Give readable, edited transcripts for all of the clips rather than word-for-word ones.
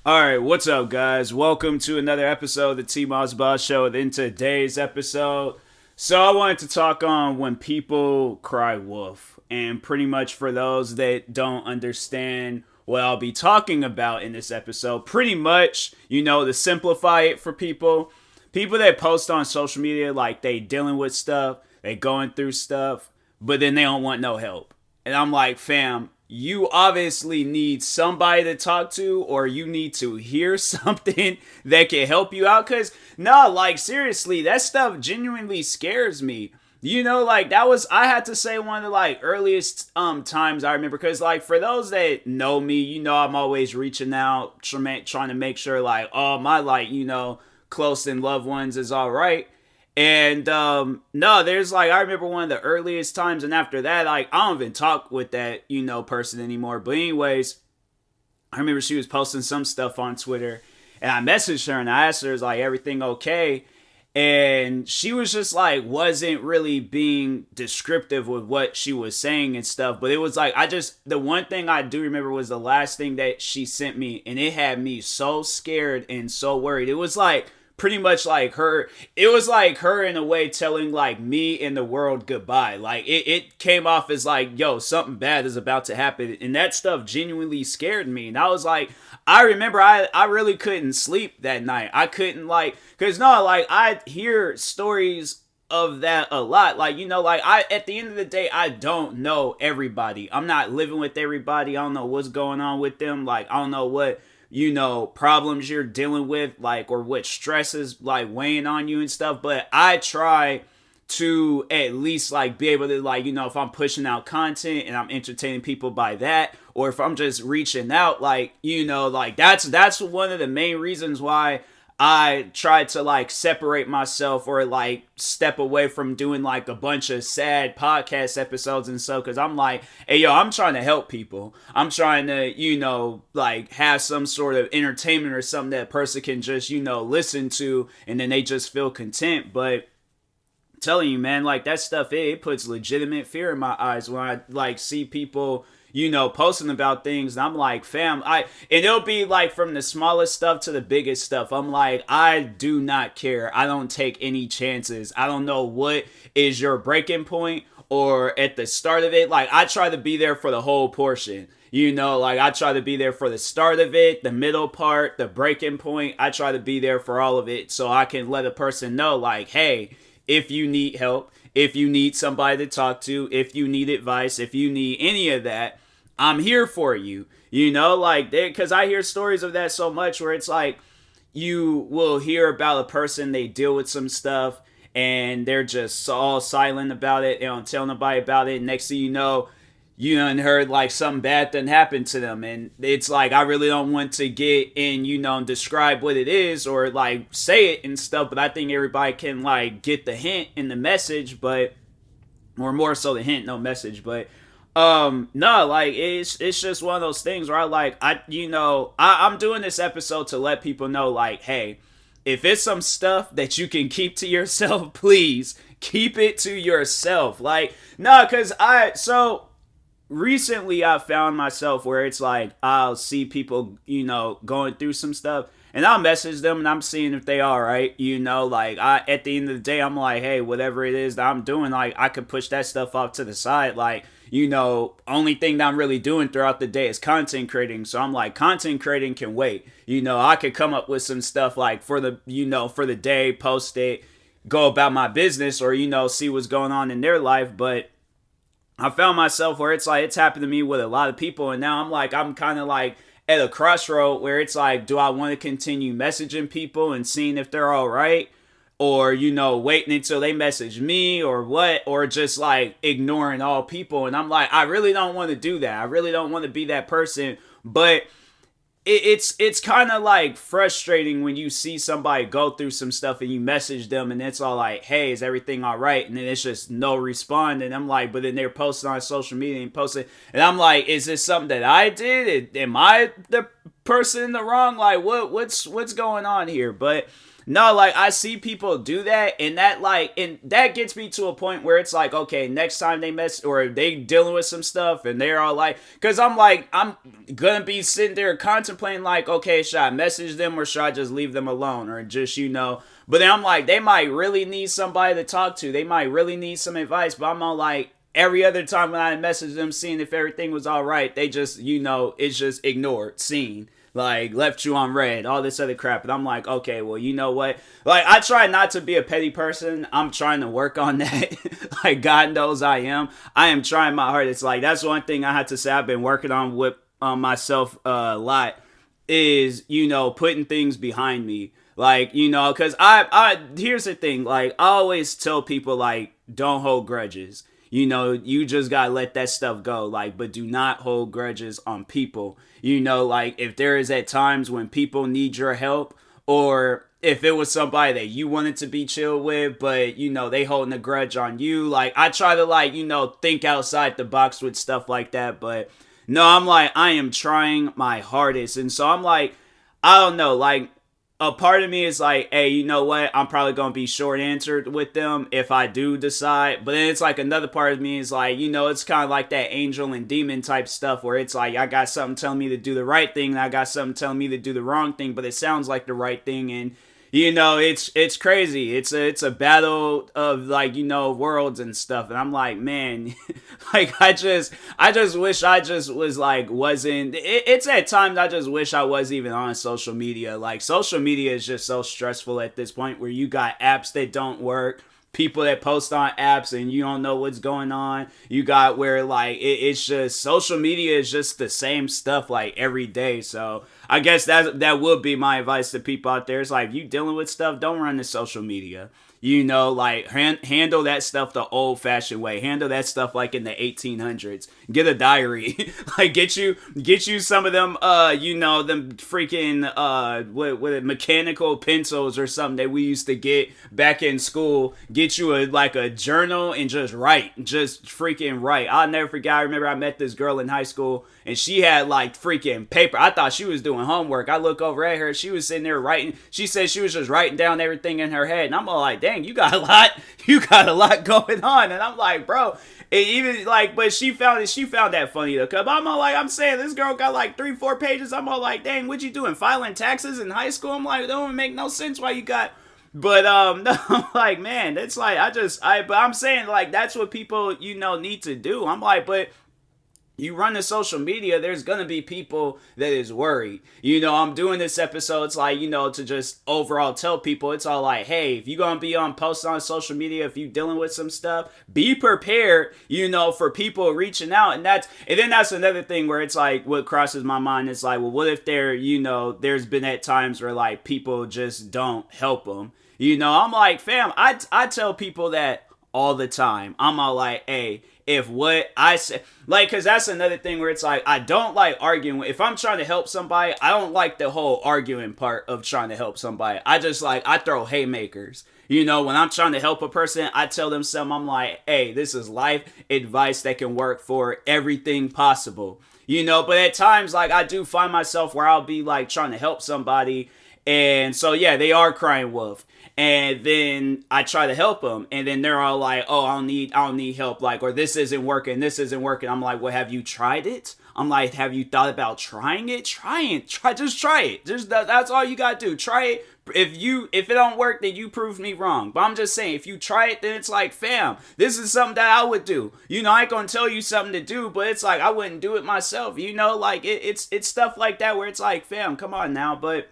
Alright, what's up, guys? Welcome to another episode of the TMossBoss Show. In today's episode, I wanted to talk on when people cry wolf. And pretty much for those that don't understand what I'll be talking about in this episode, pretty much, to simplify it for people that post on social media like they dealing with stuff, they going through stuff, but then they don't want no help. And I'm like, fam, you obviously need somebody to talk to, or you need to hear something that can help you out. Cause seriously, that stuff genuinely scares me. I had to say one of the earliest times I remember, cause for those that know me, I'm always reaching out, trying to make sure my close and loved ones is all right. And no, there's I remember one of the earliest times, and after that, I don't even talk with that person anymore. But anyways, I remember she was posting some stuff on Twitter, and I messaged her and I asked her, is everything okay? And she was just wasn't really being descriptive with what she was saying and stuff. But it was the one thing I do remember was the last thing that she sent me, and it had me so scared and so worried. It was pretty much her, it was her in a way telling me and the world goodbye. It came off as yo, something bad is about to happen, and that stuff genuinely scared me. And I was I remember I really couldn't sleep that night. I couldn't because I hear stories of that a lot. At the end of the day, I don't know everybody. I'm not living with everybody. I don't know what's going on with them. I don't know what problems you're dealing with, or what stress is weighing on you and stuff. But I try to at least be able to if I'm pushing out content and I'm entertaining people by that, or if I'm just reaching out, that's one of the main reasons why I try to separate myself, or step away from doing a bunch of sad podcast episodes and so, because I'm hey yo, I'm trying to help people. I'm trying to have some sort of entertainment or something that a person can just listen to, and then they just feel content. But I'm telling you, man, that stuff, it puts legitimate fear in my eyes when I see people posting about things, and I'm fam, and it'll be from the smallest stuff to the biggest stuff. I'm I do not care. I don't take any chances. I don't know what is your breaking point, or at the start of it. I try to be there for the whole portion. I try to be there for the start of it, the middle part, the breaking point. I try to be there for all of it, so I can let a person know, hey, if you need help, if you need somebody to talk to, if you need advice, if you need any of that, I'm here for you. Because I hear stories of that so much, where it's you will hear about a person, they deal with some stuff, and they're just all silent about it. They don't tell nobody about it. Next thing you know, you done heard something bad done happened to them. And it's I really don't want to get in, and describe what it is, or say it and stuff. But I think everybody can get the hint in the message, or more so the hint, no message. But no, it's just one of those things where I'm doing this episode to let people know, hey, if it's some stuff that you can keep to yourself, please keep it to yourself. Because recently I found myself where it's I'll see people, going through some stuff, and I'll message them, and I'm seeing if they all right. At the end of the day, I'm hey, whatever it is that I'm doing, I could push that stuff off to the side. Only thing that I'm really doing throughout the day is content creating. So I'm content creating can wait. I could come up with some stuff for the day, post it, go about my business, or, see what's going on in their life. But I found myself where it's it's happened to me with a lot of people. And now I'm kind of at a crossroad where it's do I want to continue messaging people and seeing if they're all right? Or, waiting until they message me, or what, or just ignoring all people. And I'm I really don't want to do that. I really don't want to be that person. But it's kind of frustrating when you see somebody go through some stuff and you message them, and it's all hey, is everything all right? And then it's just no respond. And I'm but then they're posting on social media and posting, and I'm is this something that I did? Am I the person in the wrong? What's going on here? But No, like I see people do that, and that gets me to a point where it's like, okay, next time they mess or they dealing with some stuff, and they're all like, because I'm gonna be sitting there contemplating, like, okay, should I message them or should I just leave them alone, or just But then I'm like, they might really need somebody to talk to, they might really need some advice, but I'm all like. Every other time when I message them, seeing if everything was all right, they just, it's just ignored, seen. Like, left you on red, all this other crap. And I'm like, okay, well, you know what? Like, I try not to be a petty person. I'm trying to work on that. Like, God knows I am. I am trying my hardest. Like, that's one thing I have to say I've been working on with myself a lot is, putting things behind me. Like, because here's the thing. Like, I always tell people, like, don't hold grudges. You just gotta let that stuff go, like, but do not hold grudges on people. Like, if there is at times when people need your help, or if it was somebody that you wanted to be chill with, but, they holding a grudge on you, like, I try to, like, think outside the box with stuff like that, but, no, I'm like, I am trying my hardest, and so I'm like, I don't know, like, a part of me is like, hey, you know what? I'm probably going to be short answered with them if I do decide. But then it's like another part of me is like, it's kind of like that angel and demon type stuff where it's like, I got something telling me to do the right thing, and I got something telling me to do the wrong thing, but it sounds like the right thing. And, it's crazy. It's a battle of like, worlds and stuff. And I'm like, man, like, I just wish I just was like, it's at times I just wish I was even on social media. Like, social media is just so stressful at this point where you got apps that don't work, people that post on apps and you don't know what's going on. You got where like it's just social media is just the same stuff like every day. So I guess that would be my advice to people out there. It's like, if you dealing with stuff, don't run to social media. Like handle that stuff the old fashioned way. Handle that stuff like in the 1800s. Get a diary. Like get you some of them them freaking what mechanical pencils or something that we used to get back in school. Get you a journal and just freaking write. I'll never forget. I remember I met this girl in high school and she had like freaking paper. I thought she was doing homework. I look over at her. She was sitting there writing. She said she was just writing down everything in her head. And I'm all like, dang, you got a lot going on. And I'm like, bro, and even like, but she found that funny though. Cause I'm saying this girl got like 3-4 pages. I'm all like, dang, what you doing? Filing taxes in high school? I'm like, it don't make no sense why you got. But no, I'm like, man, it's like but I'm saying like that's what people need to do. I'm like, but you run the social media, there's gonna be people that is worried. I'm doing this episode, it's like, to just overall tell people, it's all like, hey, if you're gonna be on posts on social media, if you dealing with some stuff, be prepared, for people reaching out. And then that's another thing where it's like, what crosses my mind is like, well, what if there's been at times where like people just don't help them. I'm like, fam, I tell people that all the time. I'm all like, hey, if what I say, like, cause that's another thing where it's like, I don't like arguing. If I'm trying to help somebody, I don't like the whole arguing part of trying to help somebody. I just I throw haymakers. When I'm trying to help a person, I tell them something. I'm like, hey, this is life advice that can work for everything possible. But at times, like, I do find myself where I'll be like trying to help somebody. And so, yeah, they are crying wolf. And then I try to help them. And then they're all like, oh, I don't need help. Like, or this isn't working. I'm like, well, have you tried it? I'm like, have you thought about trying it? Just try it. That's all you got to do. Try it. If it don't work, then you prove me wrong. But I'm just saying, if you try it, then it's like, fam, this is something that I would do. I ain't gonna tell you something to do, but it's like, I wouldn't do it myself. Like it's stuff like that where it's like, fam, come on now. But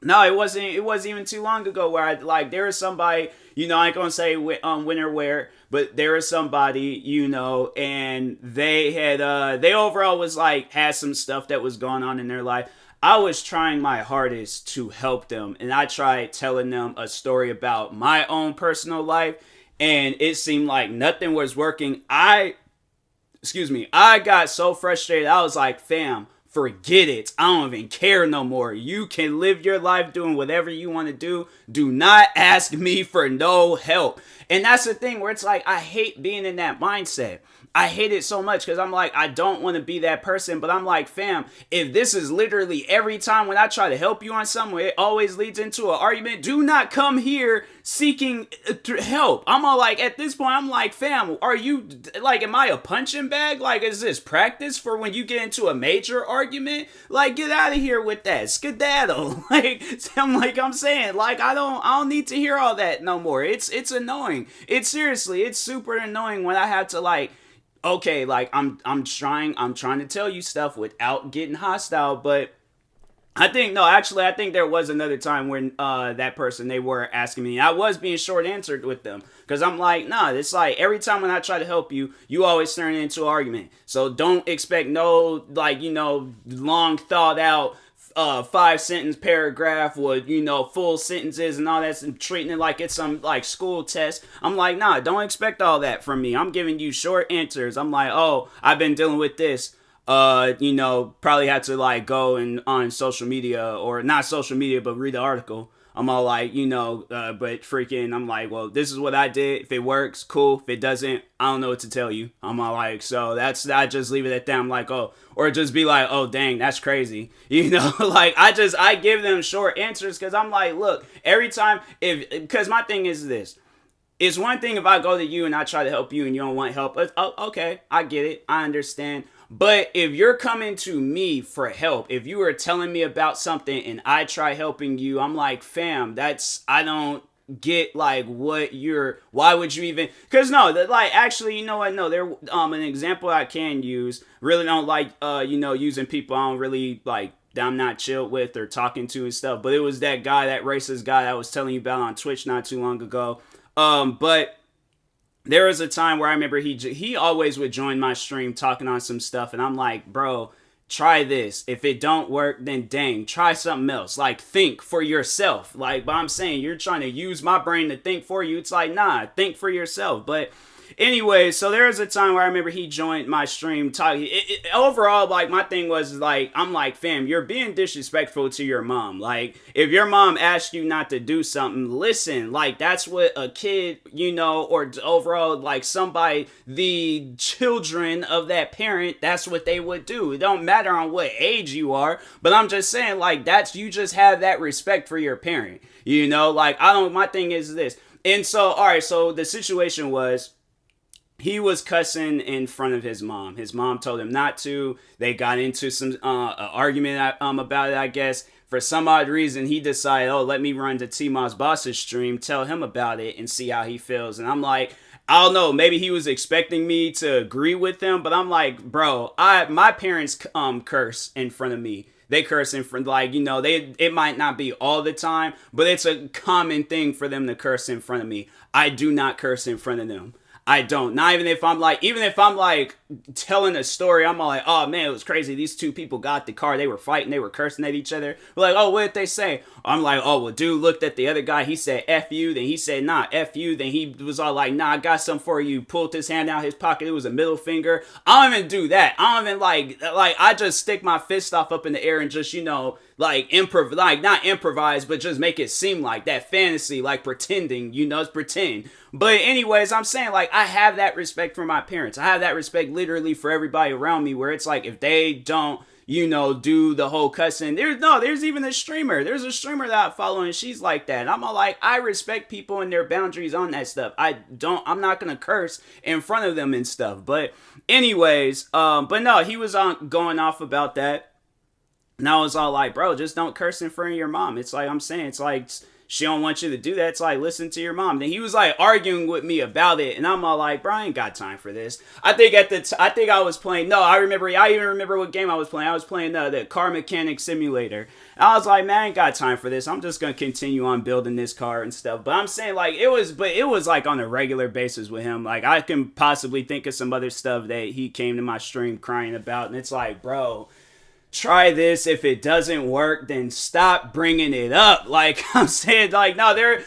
no, it wasn't even too long ago where there was somebody, I ain't gonna say when or where, but there was somebody, and they had, they overall was had some stuff that was going on in their life. I was trying my hardest to help them, and I tried telling them a story about my own personal life, and it seemed like nothing was working. I got so frustrated. I was like, fam, forget it. I don't even care no more. You can live your life doing whatever you want to do. Do not ask me for no help. And that's the thing where it's like, I hate being in that mindset. I hate it so much because I'm like, I don't want to be that person, but I'm like, fam, if this is literally every time when I try to help you on something, it always leads into an argument, do not come here seeking help. I'm all like, at this point, I'm like, fam, are you, like, am I a punching bag? Like, is this practice for when you get into a major argument? Like, get out of here with that. Skedaddle. I'm saying, like, I don't need to hear all that no more. It's annoying. It's super annoying when I have to, like, okay, like I'm trying to tell you stuff without getting hostile, but I think there was another time when that person, they were asking me, I was being short answered with them, because I'm like, nah, it's like every time when I try to help you, you always turn it into an argument. So don't expect no, like, long thought out 5-sentence paragraph with, full sentences and all that, and treating it like it's some, like, school test. I'm like, nah, don't expect all that from me. I'm giving you short answers. I'm like, oh, I've been dealing with this. Probably had to, like, go and on social media, or not social media, but read the article. I'm all like, but freaking, I'm like, well, this is what I did. If it works, cool. If it doesn't, I don't know what to tell you. I'm all like, so I just leave it at that. I'm like, oh, or just be like, oh, dang, that's crazy. Like, I give them short answers, because I'm like, look, every time, because my thing is this. It's one thing if I go to you and I try to help you and you don't want help. Okay, I get it. I understand. But if you're coming to me for help, if you are telling me about something and I try helping you, I'm like, fam, I don't get, like, why would you even, because no, like, actually, you know what, no, there, an example I can use, really don't like, using people I don't really, like, that I'm not chilled with or talking to and stuff, but it was that racist guy that I was telling you about on Twitch not too long ago, but there was a time where I remember he always would join my stream talking on some stuff, and I'm like, bro, try this. If it don't work, then dang, try something else. Like, think for yourself. Like, but I'm saying, you're trying to use my brain to think for you. It's like, nah, think for yourself. But anyway, so there was a time where I remember he joined my stream talking. Overall, like, my thing was, like, I'm like, fam, you're being disrespectful to your mom. Like, if your mom asked you not to do something, listen. Like, that's what a kid, or overall, like, somebody, the children of that parent, that's what they would do. It don't matter on what age you are, but I'm just saying, like, you just have that respect for your parent. Like, my thing is this. And so, all right, so the situation was, he was cussing in front of his mom. His mom told him not to. They got into some argument about it, I guess. For some odd reason, he decided, oh, let me run to TMossBoss's stream, tell him about it, and see how he feels. And I'm like, I don't know, maybe he was expecting me to agree with him, but I'm like, bro, my parents curse in front of me. They curse in front, like, it might not be all the time, but it's a common thing for them to curse in front of me. I do not curse in front of them. I don't. Not even if I'm like telling a story, I'm all like, oh man, it was crazy. These two people got the car. They were fighting. They were cursing at each other. We're like, oh, what did they say? I'm like, oh, well, dude looked at the other guy. He said, F you. Then he said, nah, F you. Then he was all like, nah, I got something for you. Pulled his hand out his pocket. It was a middle finger. I don't even do that. I don't even like, I just stick my fist off up in the air and just, like not improvise, but just make it seem like that fantasy, like pretending, it's pretend. But anyways, I'm saying, like, I have that respect for my parents. I have that respect literally for everybody around me, where it's like, if they don't, do the whole cussing, there's even a streamer. There's a streamer that I follow, and she's like that. And I'm all like, I respect people and their boundaries on that stuff. I'm not gonna curse in front of them and stuff. But anyways, but no, he was going off about that. And I was all like, bro, just don't curse in front of your mom. It's like, I'm saying, it's like, she don't want you to do that. It's like, listen to your mom. Then he was like arguing with me about it. And I'm all like, bro, I ain't got time for this. I think I was playing, I even remember what game I was playing. I was playing the car mechanic simulator. And I was like, man, I ain't got time for this. I'm just going to continue on building this car and stuff. But I'm saying, like, it was like on a regular basis with him. Like, I can possibly think of some other stuff that he came to my stream crying about. And it's like, bro, try this. If it doesn't work, then stop bringing it up. Like I'm saying, like there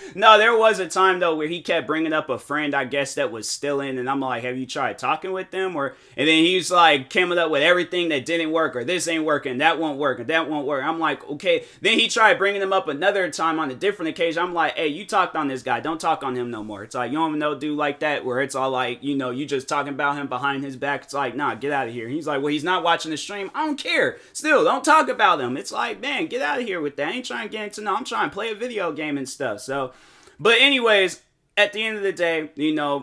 was a time though where he kept bringing up a friend, I guess, that was still in, and I'm like, have you tried talking with them? And then he's like coming up with everything that didn't work, or this ain't working, that won't work, and that won't work. I'm like, okay. Then he tried bringing them up another time on a different occasion. I'm like, hey, you talked on this guy, don't talk on him no more. It's like, you don't know dude like that, where it's all like, you just talking about him behind his back. It's like, nah, get out of here. He's like, well, he's not watching the stream. I don't care. Still, don't talk about him. It's like, man, get out of here with that. I ain't trying to get into no. I'm trying to play a video game and stuff. So, but anyways, at the end of the day,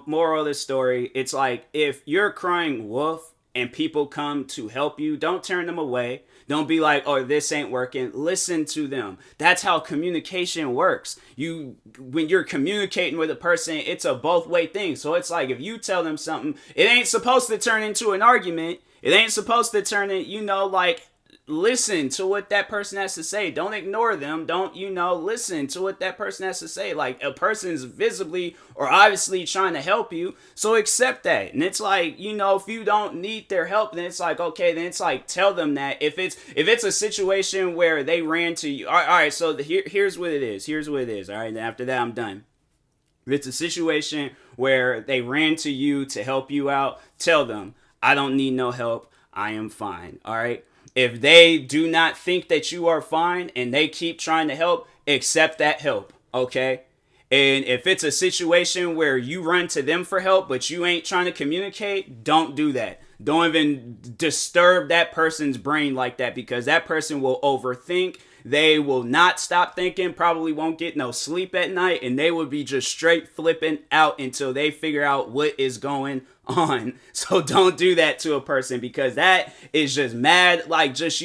moral of the story, it's like, if you're crying wolf and people come to help you, don't turn them away. Don't be like, oh, this ain't working. Listen to them. That's how communication works. When you're communicating with a person, it's a both way thing. So it's like, if you tell them something, it ain't supposed to turn into an argument. It ain't supposed to turn it, like, listen to what that person has to say. Don't ignore them. Don't, listen to what that person has to say. Like, a person's visibly or obviously trying to help you, so accept that. And it's like, if you don't need their help, then it's like, okay, then it's like, tell them that. If it's a situation where they ran to you, all right, so here's what it is. All right, and after that, I'm done. If it's a situation where they ran to you to help you out, tell them, I don't need no help. I am fine. All right. If they do not think that you are fine and they keep trying to help, accept that help, okay? And if it's a situation where you run to them for help, but you ain't trying to communicate, don't do that. Don't even disturb that person's brain like that, because that person will overthink. They will not stop thinking, probably won't get no sleep at night, and they will be just straight flipping out until they figure out what is going on. So don't do that to a person, because that is just mad, like, just,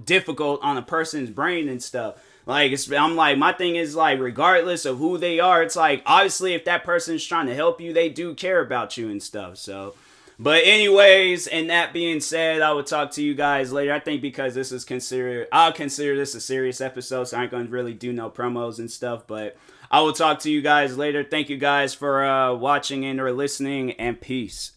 difficult on a person's brain and stuff. Like, I'm like, my thing is, like, regardless of who they are, it's like, obviously, if that person's trying to help you, they do care about you and stuff. So, but anyways, and that being said, I will talk to you guys later. I think because I'll consider this a serious episode, so I ain't going to really do no promos and stuff, but I will talk to you guys later. Thank you guys for watching and or listening, and peace.